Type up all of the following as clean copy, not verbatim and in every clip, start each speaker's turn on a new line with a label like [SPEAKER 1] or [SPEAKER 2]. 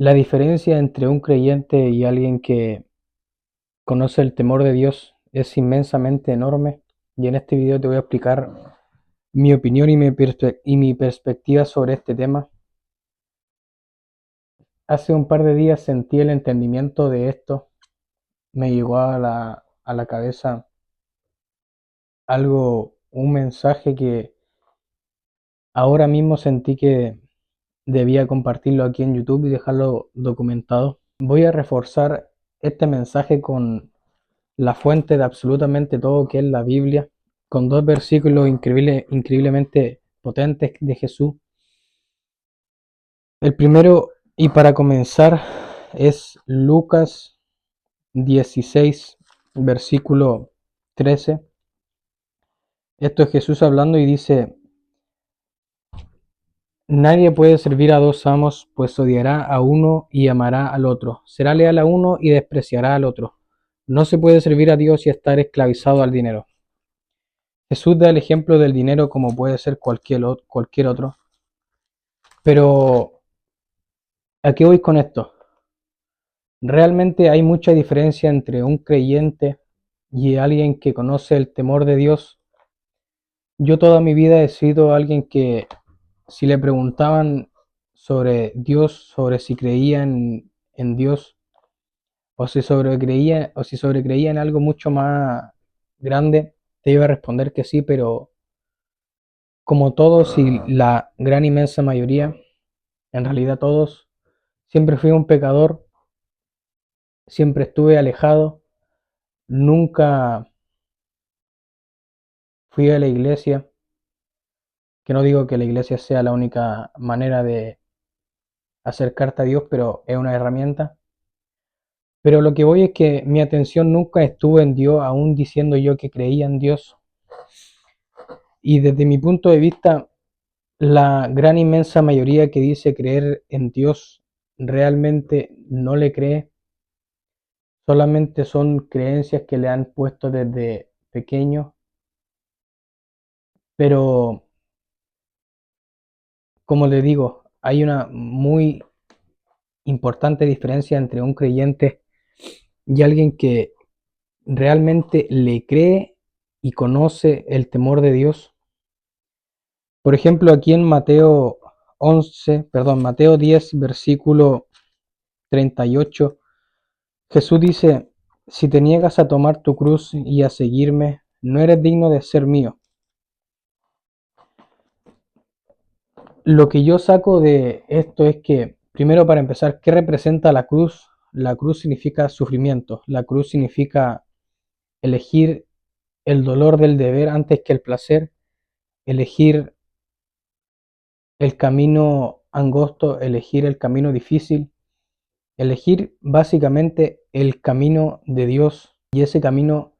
[SPEAKER 1] La diferencia entre un creyente y alguien que conoce el temor de Dios es inmensamente enorme, y en este video te voy a explicar mi opinión y mi perspectiva sobre este tema. Hace un par de días sentí el entendimiento de esto, me llegó a la cabeza un mensaje que ahora mismo sentí que debía compartirlo aquí en YouTube y dejarlo documentado. Voy a reforzar este mensaje con la fuente de absolutamente todo, que es la Biblia, con dos versículos increíblemente potentes de Jesús. El primero, y para comenzar, es Lucas 16, versículo 13. Esto es Jesús hablando y dice: nadie puede servir a dos amos, pues odiará a uno y amará al otro. Será leal a uno y despreciará al otro. No se puede servir a Dios y estar esclavizado al dinero. Jesús da el ejemplo del dinero como puede ser cualquier otro. Pero, ¿a qué voy con esto? Realmente hay mucha diferencia entre un creyente y alguien que conoce el temor de Dios. Yo toda mi vida he sido alguien que, si le preguntaban sobre Dios, sobre si creía en Dios, o si sobrecreía en algo mucho más grande, te iba a responder que sí, pero como todos y la gran inmensa mayoría, en realidad todos, siempre fui un pecador, siempre estuve alejado, nunca fui a la iglesia, que no digo que la iglesia sea la única manera de acercarte a Dios, pero es una herramienta. Pero lo que voy es que mi atención nunca estuvo en Dios, aún diciendo yo que creía en Dios. Y desde mi punto de vista, la gran inmensa mayoría que dice creer en Dios realmente no le cree, solamente son creencias que le han puesto desde pequeño. Pero, como le digo, hay una muy importante diferencia entre un creyente y alguien que realmente le cree y conoce el temor de Dios. Por ejemplo, aquí en Mateo 10, versículo 38, Jesús dice: si te niegas a tomar tu cruz y a seguirme, no eres digno de ser mío. Lo que yo saco de esto es que, primero, para empezar, ¿qué representa la cruz? La cruz significa sufrimiento, la cruz significa elegir el dolor del deber antes que el placer, elegir el camino angosto, elegir el camino difícil, elegir básicamente el camino de Dios. Y ese camino,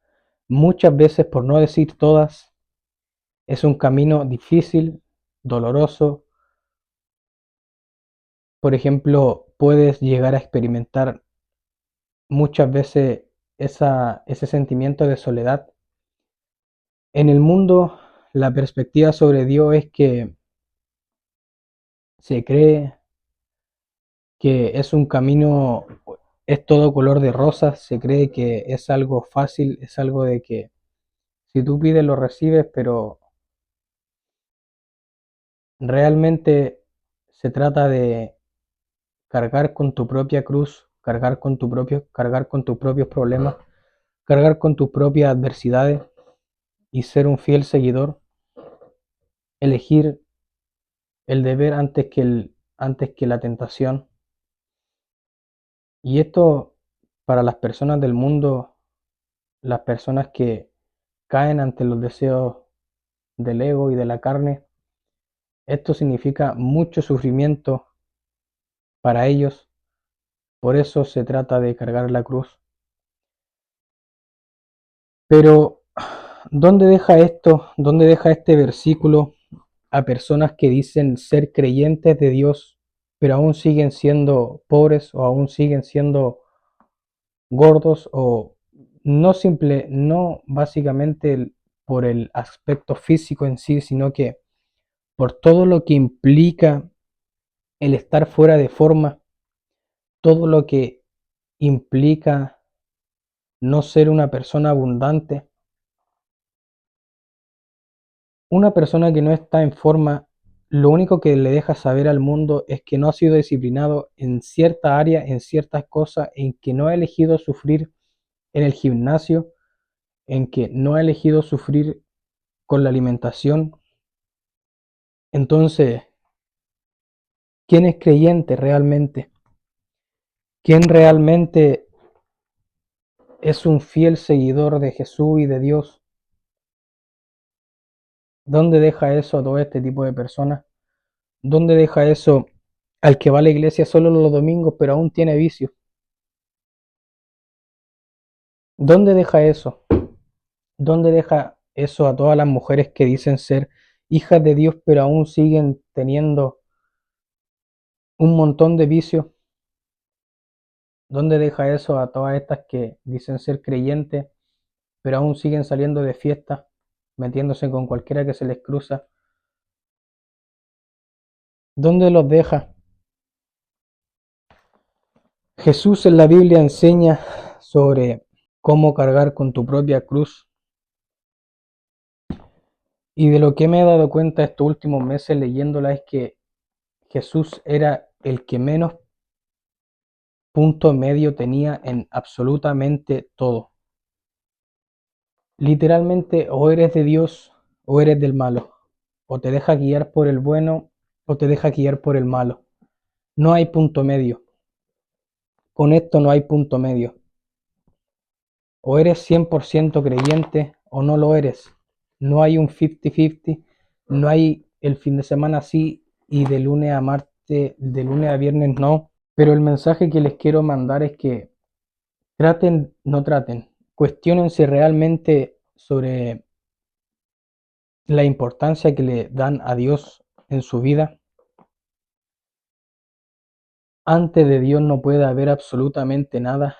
[SPEAKER 1] muchas veces, por no decir todas, es un camino difícil, doloroso. Por ejemplo, puedes llegar a experimentar muchas veces ese sentimiento de soledad. En el mundo, la perspectiva sobre Dios es que se cree que es un camino, es todo color de rosas, se cree que es algo fácil, es algo de que si tú pides lo recibes, pero realmente se trata de cargar con tu propia cruz, cargar con tus propios problemas, cargar con tus propias adversidades y ser un fiel seguidor, elegir el deber antes que la tentación. Y esto, para las personas del mundo, las personas que caen ante los deseos del ego y de la carne, esto significa mucho sufrimiento para ellos. Por eso se trata de cargar la cruz. Pero, ¿dónde deja esto? ¿Dónde deja este versículo a personas que dicen ser creyentes de Dios, pero aún siguen siendo pobres, o aún siguen siendo gordos, o no básicamente por el aspecto físico en sí, sino que por todo lo que implica el estar fuera de forma, todo lo que implica no ser una persona abundante. Una persona que no está en forma, lo único que le deja saber al mundo es que no ha sido disciplinado en cierta área, en ciertas cosas, en que no ha elegido sufrir en el gimnasio, en que no ha elegido sufrir con la alimentación. Entonces, ¿quién es creyente realmente? ¿Quién realmente es un fiel seguidor de Jesús y de Dios? ¿Dónde deja eso a todo este tipo de personas? ¿Dónde deja eso al que va a la iglesia solo los domingos pero aún tiene vicios? ¿Dónde deja eso? ¿Dónde deja eso a todas las mujeres que dicen ser hijas de Dios pero aún siguen teniendo un montón de vicios? ¿Dónde deja eso a todas estas que dicen ser creyentes pero aún siguen saliendo de fiesta, metiéndose con cualquiera que se les cruza? ¿Dónde los deja? Jesús en la Biblia enseña sobre cómo cargar con tu propia cruz. Y de lo que me he dado cuenta estos últimos meses leyéndola es que Jesús era el que menos punto medio tenía en absolutamente todo. Literalmente o eres de Dios o eres del malo. O te deja guiar por el bueno o te deja guiar por el malo. No hay punto medio. Con esto no hay punto medio. O eres 100% creyente o no lo eres. No hay un 50-50. No hay el fin de semana sí y de lunes a martes, de lunes a viernes no. Pero el mensaje que les quiero mandar es que no traten, cuestionense realmente sobre la importancia que le dan a Dios en su vida. Antes de Dios no puede haber absolutamente nada,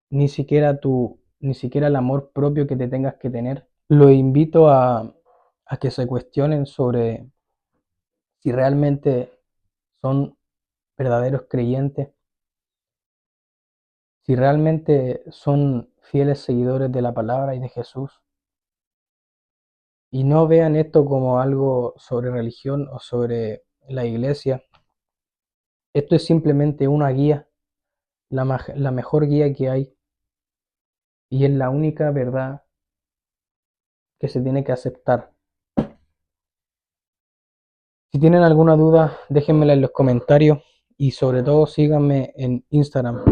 [SPEAKER 1] ni siquiera el amor propio que te tengas que tener. Los invito a que se cuestionen sobre si realmente son verdaderos creyentes, si realmente son fieles seguidores de la palabra y de Jesús. Y no vean esto como algo sobre religión o sobre la iglesia. Esto es simplemente una guía, la mejor guía que hay y es la única verdad que se tiene que aceptar. Si tienen alguna duda, déjenmela en los comentarios y sobre todo síganme en Instagram.